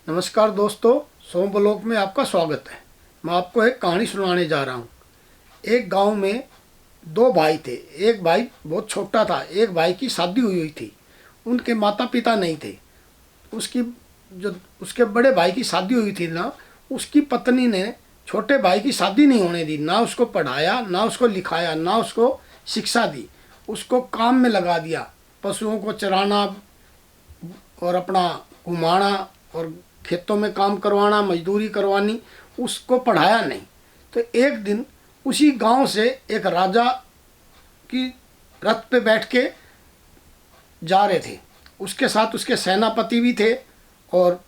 नमस्कार दोस्तों, सोम ब्लॉग में आपका स्वागत है। मैं आपको एक कहानी सुनाने जा रहा हूँ। एक गांव में दो भाई थे। एक भाई बहुत छोटा था। एक भाई की शादी हुई हुई थी। उनके माता पिता नहीं थे। उसकी जो उसके बड़े भाई की शादी हुई थी ना, उसकी पत्नी ने छोटे भाई की शादी नहीं होने दी। ना उसको पढ़ाया, ना उसको लिखाया, ना उसको शिक्षा दी। उसको काम में लगा दिया, पशुओं को चराना और अपना घुमाना और खेतों में काम करवाना, मजदूरी करवानी। उसको पढ़ाया नहीं। तो एक दिन उसी गांव से एक राजा की रथ पे बैठ के जा रहे थे। उसके साथ उसके सेनापति भी थे और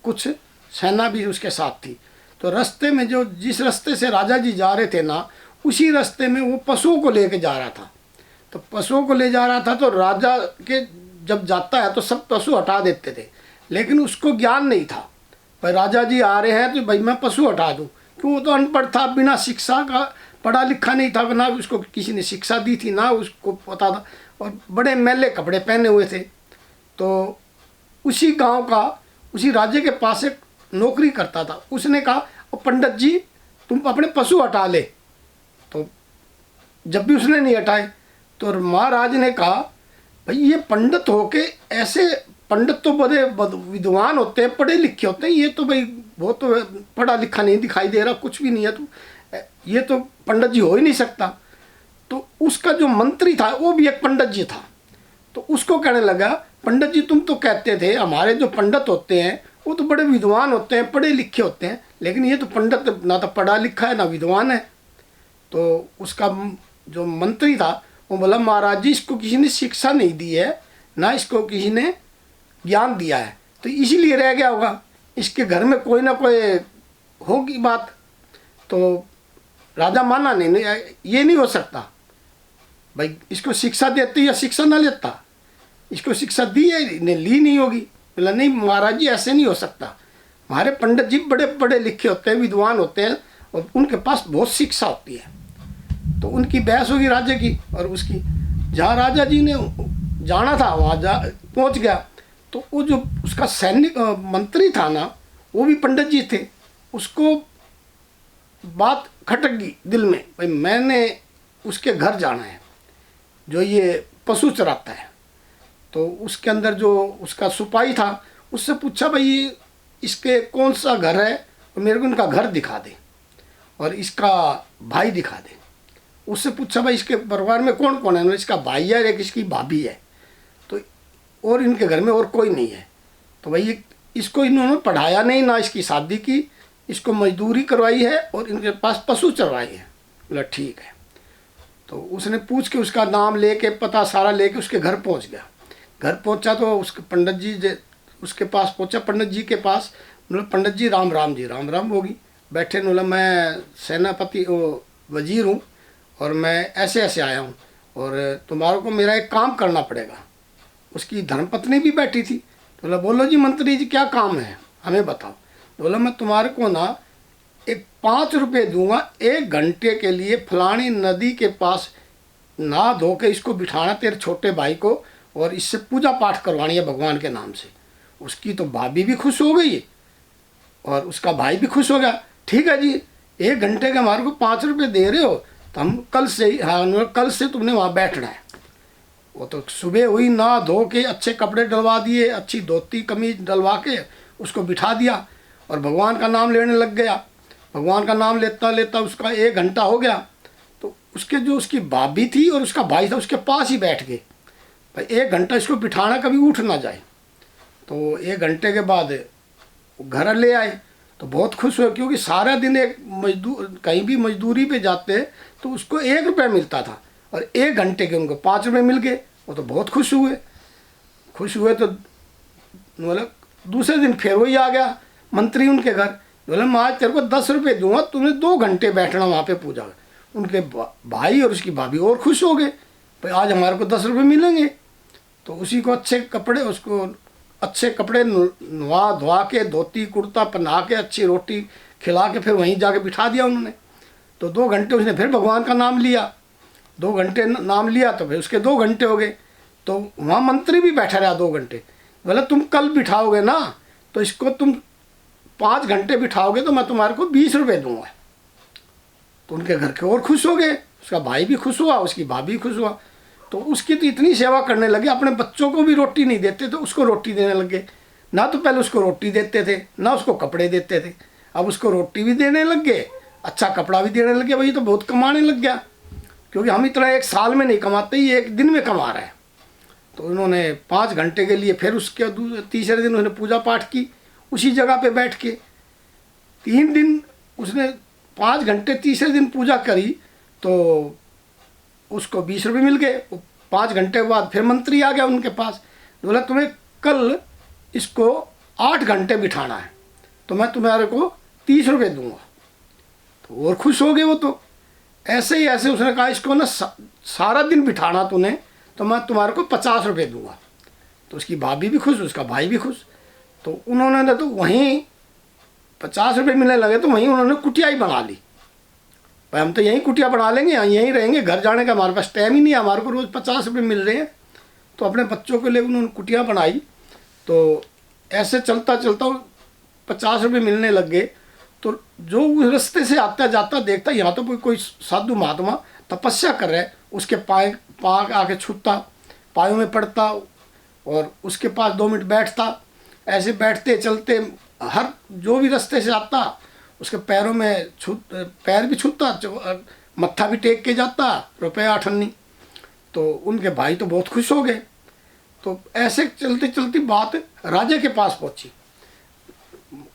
कुछ सेना भी उसके साथ थी। तो रास्ते में जिस रास्ते से राजा जी जा रहे थे ना, उसी रास्ते में वो पशुओं को लेके जा रहा था। तो पशुओं को ले जा रहा था, तो राजा के जब जाता है तो सब पशु हटा देते थे। लेकिन उसको ज्ञान नहीं था, भाई राजा जी आ रहे हैं तो भाई मैं पशु हटा दूं। क्यों? वो तो अनपढ़ था, बिना शिक्षा का, पढ़ा लिखा नहीं था, ना उसको किसी ने शिक्षा दी थी, ना उसको पता था, और बड़े मैले कपड़े पहने हुए थे। तो उसी गांव का, उसी राजे के पास एक नौकरी करता था। उसने कहा, पंडित जी तुम अपने पशु हटा ले। तो जब भी उसने नहीं हटाए तो महाराज ने कहा, भाई ये पंडित होके ऐसे, पंडित तो बड़े विद्वान होते हैं, पढ़े लिखे होते हैं, ये तो भाई वो तो पढ़ा लिखा नहीं दिखाई दे रहा, कुछ भी नहीं है, तो ये तो पंडित जी हो ही नहीं सकता। तो उसका जो मंत्री था वो भी एक पंडित जी था। तो उसको कहने लगा, पंडित जी तुम तो कहते थे हमारे जो पंडित होते हैं वो तो बड़े विद्वान होते हैं, पढ़े लिखे होते हैं, लेकिन ये तो पंडित ना तो पढ़ा लिखा है ना विद्वान है। तो उसका जो मंत्री था वो बोला, महाराज जी इसको किसी ने शिक्षा नहीं दी है, ना इसको किसी ने ज्ञान दिया है, तो इसीलिए रह गया होगा। इसके घर में कोई ना कोई होगी बात। तो राजा माना नहीं, ये नहीं हो सकता, भाई इसको शिक्षा देते या शिक्षा ना लेता, इसको शिक्षा दी है, इन्हें ली नहीं होगी। बोला नहीं महाराज जी ऐसे नहीं हो सकता, हमारे पंडित जी बड़े पढ़े लिखे होते हैं, विद्वान होते हैं, और उनके पास बहुत शिक्षा होती है। तो उनकी बहस होगी राजा की और उसकी। जहाँ राजा जी ने जाना था वहाँ पहुँच गया। तो वो जो उसका सैनिक मंत्री था ना, वो भी पंडित जी थे। उसको बात खटक गई दिल में, भाई मैंने उसके घर जाना है जो ये पशु चराता है। तो उसके अंदर जो उसका सिपाही था उससे पूछा, भाई इसके कौन सा घर है, तो मेरे को इनका घर दिखा दे और इसका भाई दिखा दे। उससे पूछा, भाई इसके परिवार में कौन कौन है, इसका भाई है, एक इसकी भाभी है, तो और इनके घर में और कोई नहीं है। तो भाई इसको इन्होंने पढ़ाया नहीं, ना इसकी शादी की, इसको मजदूरी करवाई है और इनके पास पशु चरवाई है। बोला ठीक है। तो उसने पूछ के उसका नाम लेके, पता सारा लेके उसके घर पहुंच गया। घर पहुंचा तो उसके पंडित जी उसके पास पहुंचा, पंडित जी के पास। बोला पंडित जी राम राम जी। राम राम होगी। बैठे, बोला मैं सेनापति वजीर हूँ और मैं ऐसे ऐसे आया हूँ और तुम्हारे को मेरा एक काम करना पड़ेगा। उसकी धर्मपत्नी भी बैठी थी। तो बोला बोलो जी मंत्री जी क्या काम है, हमें बताओ। बोला मैं तुम्हारे को ना एक 5 रुपये दूंगा 1 घंटे के लिए, फलानी नदी के पास नहा धो के इसको बिठाना तेरे छोटे भाई को, और इससे पूजा पाठ करवानी है भगवान के नाम से। उसकी तो भाभी भी खुश हो गई और उसका भाई भी खुश हो गया। ठीक है जी, 1 घंटे के हमारे को 5 रुपये दे रहे हो, तो हम कल से ही, हाँ कल से तुमने वहाँ बैठना है। वो तो सुबह हुई, नहा धो के अच्छे कपड़े डलवा दिए, अच्छी धोती कमीज डलवा के उसको बिठा दिया और भगवान का नाम लेने लग गया। भगवान का नाम लेता लेता उसका 1 घंटा हो गया। तो उसके जो उसकी भाभी थी और उसका भाई था उसके पास ही बैठ गए, भाई 1 घंटा इसको बिठाना, कभी उठ ना जाए। तो 1 घंटे के बाद घर ले आए तो बहुत खुश हुए, क्योंकि सारा दिन एक मजदूर कहीं भी मजदूरी पे जाते तो उसको 1 रुपया मिलता था और 1 घंटे के उनको 5 रुपये मिल गए। वो तो बहुत खुश हुए। तो मतलब दूसरे दिन फिर वही आ गया मंत्री उनके घर। बोले मैं आज तेरे को 10 रुपये दूंगा, तुम्हें 2 घंटे बैठना वहाँ पे पूजा। उनके भाई और उसकी भाभी और खुश हो गए, भाई आज हमारे को 10 रुपये मिलेंगे। तो उसी को अच्छे कपड़े, उसको अच्छे कपड़े नवा धोवा के, धोती कुर्ता पहना के, अच्छी रोटी खिला के फिर वहीं जाके बिठा दिया उन्होंने। तो 2 घंटे उसने फिर भगवान का नाम लिया। 2 घंटे नाम लिया तो फिर उसके 2 घंटे हो गए। तो वहाँ मंत्री भी बैठा रहा 2 घंटे। बोला तुम कल बिठाओगे ना, तो इसको तुम 5 घंटे बिठाओगे तो मैं तुम्हारे को 20 रुपये दूंगा। तो उनके घर के और खुश हो गए, उसका भाई भी खुश हुआ, उसकी भाभी खुश हुआ। तो उसकी तो इतनी सेवा करने लगे, अपने बच्चों को भी रोटी नहीं देते तो उसको रोटी देने लगे। ना तो पहले उसको रोटी देते थे, ना उसको कपड़े देते थे, अब उसको रोटी भी देने लग गए, अच्छा कपड़ा भी देने लग गए। भाई तो बहुत कमाने लग गया, क्योंकि हम इतना एक साल में नहीं कमाते, ये एक दिन में कमा रहा है। तो उन्होंने 5 घंटे के लिए, फिर उसके तीसरे दिन उन्होंने पूजा पाठ की उसी जगह पे बैठ के। 3 दिन उसने 5 घंटे तीसरे दिन पूजा करी तो उसको 20 रुपये मिल गए। 5 घंटे के बाद फिर मंत्री आ गया उनके पास, बोला तुम्हें कल इसको 8 घंटे बिठाना है तो मैं तुम्हारे को 30 रुपये दूंगा। तो और खुश हो गए वो। तो ऐसे ही ऐसे उसने कहा इसको ना सारा दिन बिठाना तूने तो मैं तुम्हारे को 50 रुपये दूंगा। तो उसकी भाभी भी खुश, उसका भाई भी खुश। तो उन्होंने तो वहीं 50 रुपये मिलने लगे तो वहीं उन्होंने कुटिया ही बना ली। भाई हम तो यहीं कुटिया बना लेंगे, यहीं रहेंगे, घर जाने का हमारे पास टाइम ही नहीं है, हमारे को रोज़ 50 रुपये मिल रहे हैं। तो अपने बच्चों के लिए उन्होंने कुटिया बनाई। तो ऐसे चलता चलता 50 रुपये मिलने लग गए। तो जो उस रास्ते से आता जाता देखता यहाँ तो कोई साधु महात्मा तपस्या कर रहा है, उसके पाँव आके छूता, पायों में पड़ता और उसके पास 2 मिनट बैठता। ऐसे बैठते चलते हर जो भी रास्ते से आता उसके पैरों में पैर भी छूता, मत्था भी टेक के जाता, रुपया 8 अन्नी। तो उनके भाई तो बहुत खुश हो गए। तो ऐसे चलते चलती बात राजा के पास पहुंची,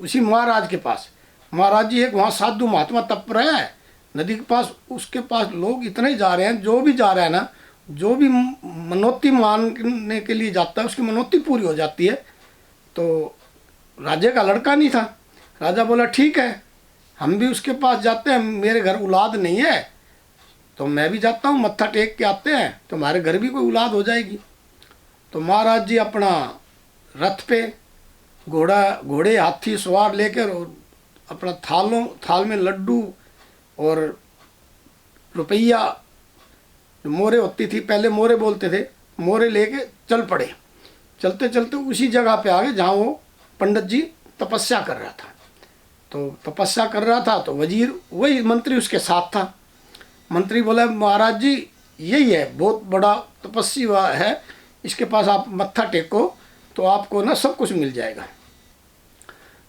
उसी महाराज के पास। महाराज जी एक वहाँ साधु महात्मा तप रहा है नदी के पास, उसके पास लोग इतने जा रहे हैं, जो भी जा रहा है ना, जो भी मनोती मानने के लिए जाता है उसकी मनोती पूरी हो जाती है। तो राजा का लड़का नहीं था। राजा बोला ठीक है हम भी उसके पास जाते हैं, मेरे घर औलाद नहीं है तो मैं भी जाता हूँ, मत्था टेक के आते हैं, तुम्हारे घर भी कोई औलाद हो जाएगी। तो महाराज जी अपना रथ पे घोड़े हाथी सवार लेकर अपना थाल में लड्डू और रुपया, मोरे होती थी पहले, मोरे बोलते थे, मोरे लेके चल पड़े। चलते चलते उसी जगह पे आ गए जहाँ वो पंडित जी तपस्या कर रहा था। तो तपस्या कर रहा था तो वजीर वही मंत्री उसके साथ था। मंत्री बोला महाराज जी यही है, बहुत बड़ा तपस्वी है, इसके पास आप मत्था टेको तो आपको ना सब कुछ मिल जाएगा।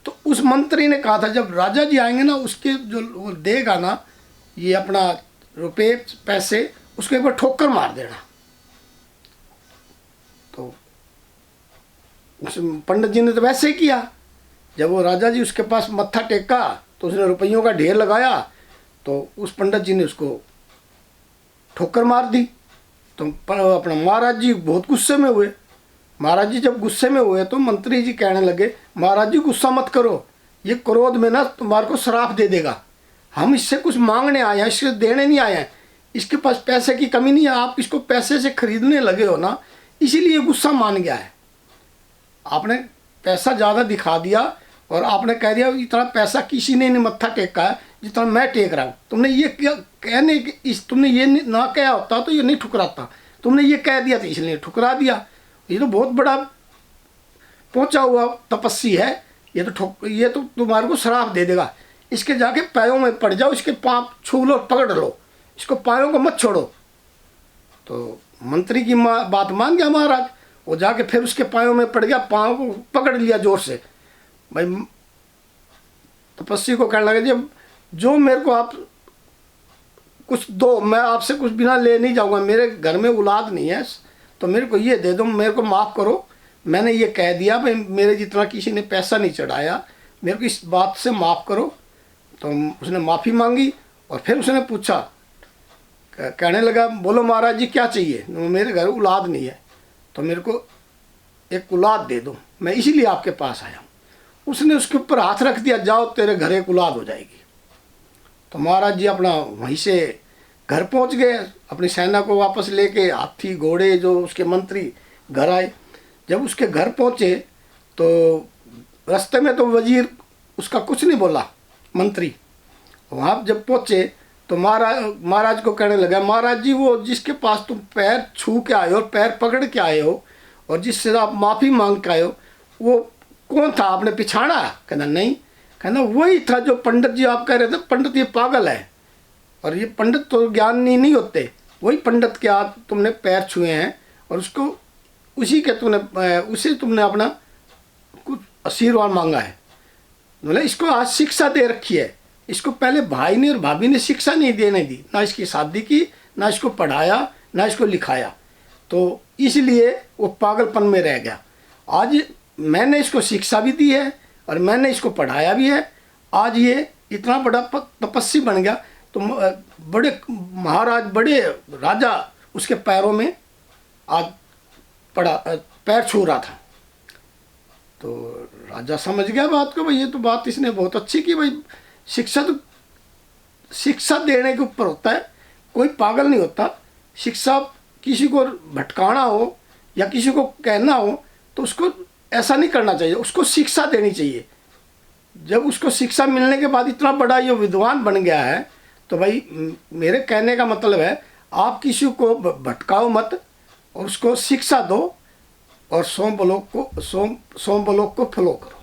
तो उस मंत्री ने कहा था जब राजा जी आएंगे ना उसके जो वो देगा ना ये अपना रुपये पैसे, उसके ऊपर ठोकर मार देना। तो उस पंडित जी ने तो वैसे ही किया। जब वो राजा जी उसके पास मत्था टेका तो उसने रुपयों का ढेर लगाया तो उस पंडित जी ने उसको ठोकर मार दी। तो अपना महाराज जी बहुत गुस्से में हुए। महाराज जी जब गुस्से में हुए तो मंत्री जी कहने लगे महाराज जी गुस्सा मत करो, ये क्रोध में ना तुम्हारे को श्राप दे देगा, हम इससे कुछ मांगने आए हैं, इससे देने नहीं आए हैं, इसके पास पैसे की कमी नहीं है, आप इसको पैसे से खरीदने लगे हो ना इसीलिए गुस्सा मान गया है। आपने पैसा ज़्यादा दिखा दिया और आपने कह दिया इतना पैसा किसी ने नहीं मत्था टेका है जितना मैं टेक रहा हूँ। तुमने ये क्या कहने तुमने ये ना कहा होता तो ये नहीं ठुकराता, तुमने ये कह दिया था इसलिए ठुकरा दिया। ये तो बहुत बड़ा पहुंचा हुआ तपस्वी है, ये तो तुम्हारे को श्राप दे देगा, इसके जाके पैरों में पड़ जाओ, इसके पाँव छू लो, पकड़ लो, इसको पायों को मत छोड़ो। तो मंत्री की बात मान गया महाराज, वो जाके फिर उसके पायों में पड़ गया, पाँव को पकड़ लिया जोर से। भाई तपस्वी को कहने लगे जब जो मेरे को आप कुछ दो, मैं आपसे कुछ बिना ले नहीं जाऊंगा, मेरे घर में औलाद नहीं है तो मेरे को ये दे दो, मेरे को माफ़ करो, मैंने ये कह दिया भाई मेरे जितना किसी ने पैसा नहीं चढ़ाया, मेरे को इस बात से माफ़ करो। तो उसने माफ़ी मांगी और फिर उसने पूछा, कहने लगा बोलो महाराज जी क्या चाहिए। मेरे घर औलाद नहीं है तो मेरे को एक औलाद दे दो, मैं इसीलिए आपके पास आया हूँ। उसने उसके ऊपर हाथ रख दिया, जाओ तेरे घर एक औलाद हो जाएगी। तो महाराज जी अपना वहीं से घर पहुंच गए, अपनी सेना को वापस लेके, हाथी घोड़े जो उसके मंत्री घर आए। जब उसके घर पहुंचे तो रास्ते में तो वजीर उसका कुछ नहीं बोला, मंत्री। वहाँ जब पहुँचे तो महाराज को कहने लगा महाराज जी वो जिसके पास तुम पैर छू के आए हो और पैर पकड़ के आए हो और जिससे आप माफ़ी मांग के आए हो वो कौन था, आपने पिछाड़ा? कहना नहीं, कहना वही था जो पंडित जी आप कह रहे थे, पंडित ये पागल है और ये पंडित तो ज्ञानी नहीं होते, वही पंडित के हाथ तुमने पैर छुए हैं और उसको उसी के उसे तुमने अपना कुछ आशीर्वाद मांगा है। बोले इसको आज शिक्षा दे रखी है, इसको पहले भाई ने और भाभी ने शिक्षा नहीं देने दी, ना इसकी शादी की, ना इसको पढ़ाया, ना इसको लिखाया, तो इसलिए वो पागलपन में रह गया। आज मैंने इसको शिक्षा भी दी है और मैंने इसको पढ़ाया भी है, आज ये इतना बड़ा तपस्वी बन गया। तो बड़े महाराज, बड़े राजा उसके पैरों में आज पैर छू रहा था। तो राजा समझ गया बात को, भाई ये तो बात इसने बहुत अच्छी की, भाई शिक्षा तो शिक्षा देने के ऊपर होता है, कोई पागल नहीं होता। शिक्षा किसी को भटकाना हो या किसी को कहना हो तो उसको ऐसा नहीं करना चाहिए, उसको शिक्षा देनी चाहिए। जब उसको शिक्षा मिलने के बाद इतना बड़ा ये विद्वान बन गया है, तो भाई मेरे कहने का मतलब है आप किसी को भटकाओ मत और उसको शिक्षा दो और सोमबलोक को फॉलो करो।